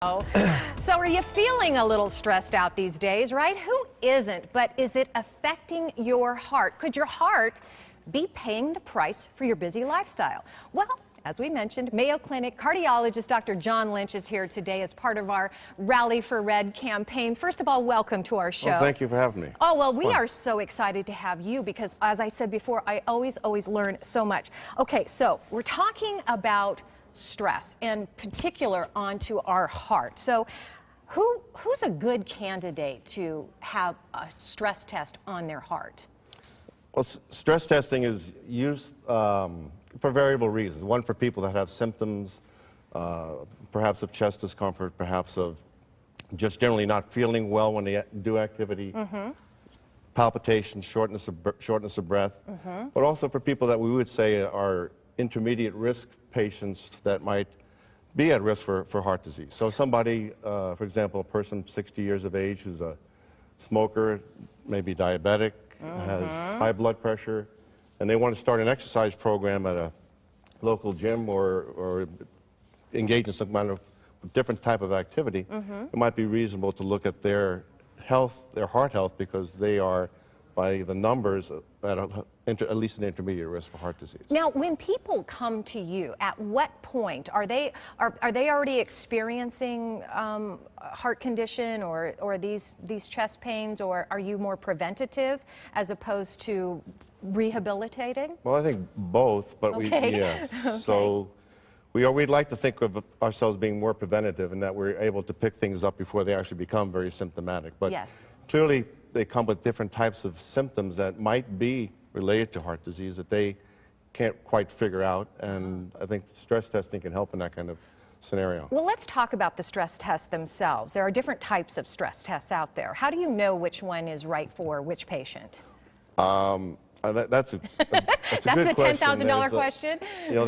So are you feeling a little stressed out these days, right? Who isn't? But is it affecting your heart? Could your heart be paying the price for your busy lifestyle? Well, as we mentioned, Mayo Clinic cardiologist Dr. John Lynch is here today as part of our Rally for Red campaign. First of all, welcome to our show. Well, thank you for having me. Oh, well, we are so excited to have you because, as I said before, I always learn so much. Okay, so we're talking about stress, and particular onto our heart. So who's a good candidate to have a stress test on their heart? Well, stress testing is used for variable reasons. One, for people that have symptoms, perhaps of chest discomfort, perhaps of just generally not feeling well when they do activity, palpitations, shortness of breath, but also for people that we would say are intermediate risk patients that might be at risk for heart disease. So somebody, for example, a person 60 years of age who's a smoker, maybe diabetic, has high blood pressure, and they want to start an exercise program at a local gym or engage in some kind of different type of activity, it might be reasonable to look at their health, their heart health, because they are, by the numbers, at least an intermediate risk for heart disease. Now, when people come to you, at what point are they already experiencing heart condition or these chest pains, or are you more preventative as opposed to rehabilitating? Well, I think both, but yes. Okay. So we'd like to think of ourselves being more preventative and that we're able to pick things up before they actually become very symptomatic. But clearly, they come with different types of symptoms that might be related to heart disease that they can't quite figure out, and I think stress testing can help in that kind of scenario. Well, let's talk about the stress tests themselves. There are different types of stress tests out there. How do you know which one is right for which patient? That's a good That's a $10,000 question. You know,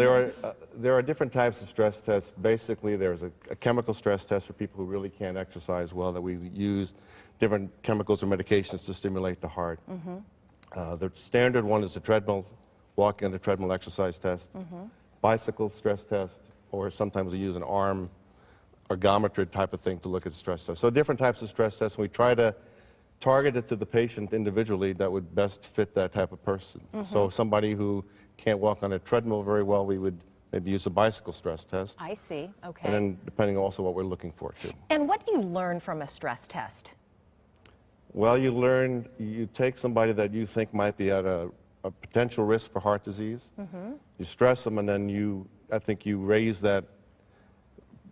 there are different types of stress tests. Basically, there's a chemical stress test for people who really can't exercise well, that we use different chemicals or medications to stimulate the heart. The standard one is the treadmill, walking on the treadmill exercise test, bicycle stress test, or sometimes we use an arm ergometer type of thing to look at stress tests. So different types of stress tests, and we try to target it to the patient individually that would best fit that type of person. So somebody who can't walk on a treadmill very well, we would maybe use a bicycle stress test. I see, okay. And then depending also what we're looking for too. And what do you learn from a stress test? Well, you take somebody that you think might be at a potential risk for heart disease, you stress them, and then I think you raise that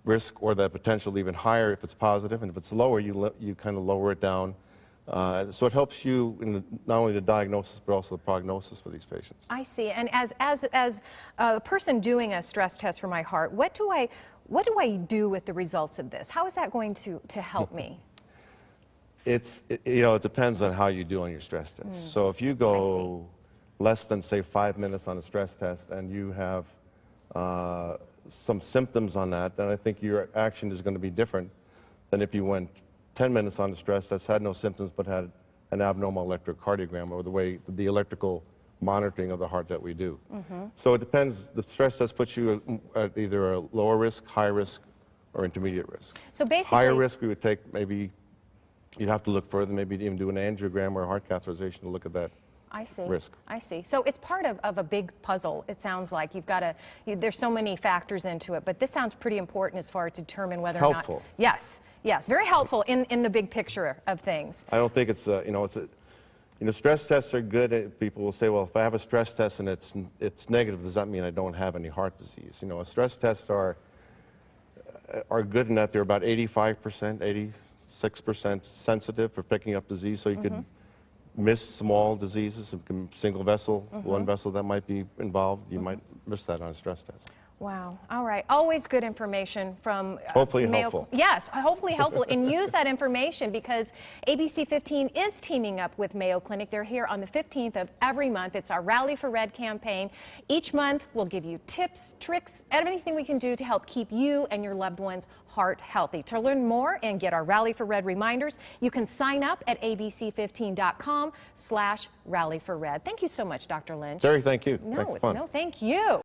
risk or that potential even higher if it's positive, and if it's lower, you kind of lower it down. So it helps you in not only the diagnosis but also the prognosis for these patients. I see. And as a person doing a stress test for my heart, what do I do with the results of this? How is that going to help me? It depends on how you do on your stress test. So if you go less than, say, 5 minutes on a stress test and you have some symptoms on that, then I think your action is going to be different than if you went 10 minutes on the stress test, had no symptoms, but had an abnormal electrocardiogram, or the electrical monitoring of the heart that we do. So it depends. The stress test puts you at either a lower risk, high risk, or intermediate risk. So basically, higher risk, we would take maybe, you'd have to look further, maybe even do an angiogram or a heart catheterization to look at that risk. I see. So it's part of a big puzzle. It sounds like there's so many factors into it, but this sounds pretty important as far as to determine whether or not. Helpful. Yes, very helpful in the big picture of things. I don't think it's stress tests are good. People will say, well, if I have a stress test and it's negative, does that mean I don't have any heart disease? Stress tests are good in that they're about 85%, 86% sensitive for picking up disease, so you could miss small diseases, single vessel, one vessel that might be involved. You might miss that on a stress test. Wow. All right. Always good information from hopefully Mayo. Helpful. Yes, hopefully helpful. And use that information because ABC 15 is teaming up with Mayo Clinic. They're here on the 15th of every month. It's our Rally for Red campaign. Each month, we'll give you tips, tricks, and anything we can do to help keep you and your loved ones' heart healthy. To learn more and get our Rally for Red reminders, you can sign up at abc15.com/rallyforred. Thank you so much, Dr. Lynch. Terry, thank you. No, thank you.